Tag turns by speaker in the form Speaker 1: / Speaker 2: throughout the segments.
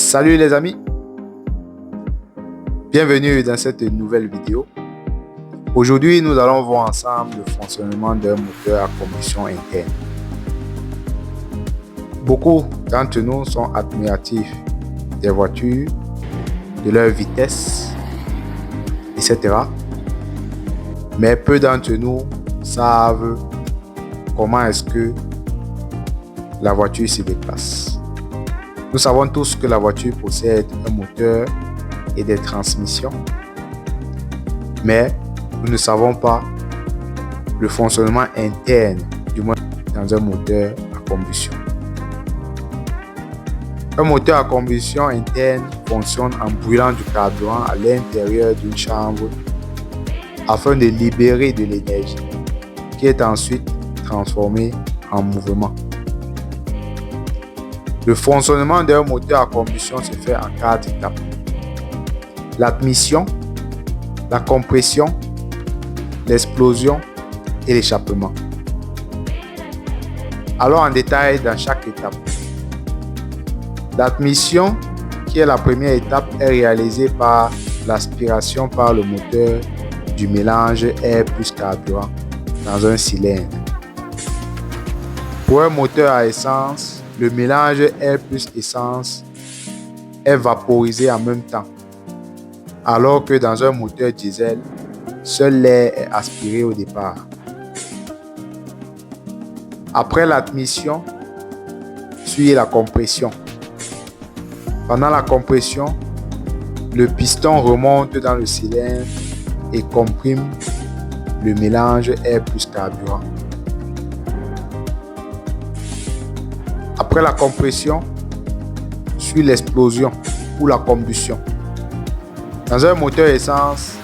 Speaker 1: Salut les amis, bienvenue dans cette nouvelle vidéo. Aujourd'hui, nous allons voir ensemble le fonctionnement d'un moteur à combustion interne. Beaucoup d'entre nous sont admiratifs des voitures, de leur vitesse, etc. Mais peu d'entre nous savent comment est-ce que la voiture se déplace. Nous savons tous que la voiture possède un moteur et des transmissions, mais nous ne savons pas le fonctionnement interne, du moins dans un moteur à combustion. Un moteur à combustion interne fonctionne en brûlant du carburant à l'intérieur d'une chambre afin de libérer de l'énergie qui est ensuite transformée en mouvement. Le fonctionnement d'un moteur à combustion se fait en 4 étapes. L'admission, la compression, l'explosion et l'échappement. Allons en détail dans chaque étape. L'admission, qui est la première étape, est réalisée par l'aspiration par le moteur du mélange air plus carburant dans un cylindre. Pour un moteur à essence, le mélange air plus essence est vaporisé en même temps, alors que dans un moteur diesel, seul l'air est aspiré au départ. Après l'admission, suit la compression. Pendant la compression, le piston remonte dans le cylindre et comprime le mélange air plus carburant. Après la compression, suit l'explosion ou la combustion. Dans un moteur essence,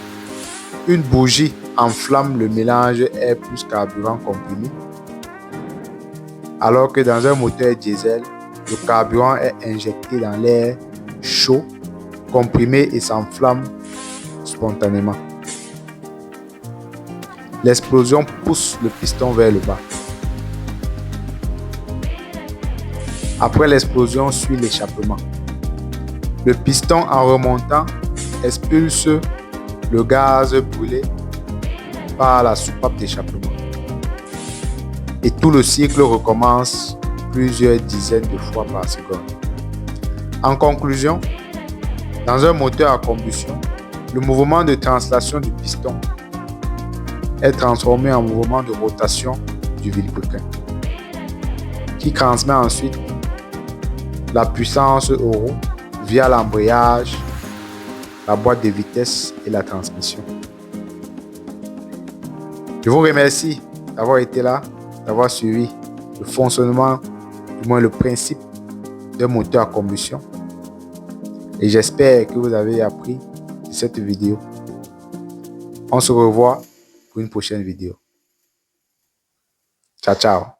Speaker 1: une bougie enflamme le mélange air plus carburant comprimé, alors que dans un moteur diesel, le carburant est injecté dans l'air chaud, comprimé et s'enflamme spontanément. L'explosion pousse le piston vers le bas. Après l'explosion suit l'échappement. Le piston, en remontant, expulse le gaz brûlé par la soupape d'échappement. Et tout le cycle recommence plusieurs dizaines de fois par seconde. En conclusion, dans un moteur à combustion, le mouvement de translation du piston est transformé en mouvement de rotation du vilebrequin, qui transmet ensuite la puissance aux roues via l'embrayage, la boîte de vitesse et la transmission. Je vous remercie d'avoir été là, d'avoir suivi le fonctionnement, du moins le principe d'un moteur à combustion. Et j'espère que vous avez appris de cette vidéo. On se revoit pour une prochaine vidéo. Ciao, ciao.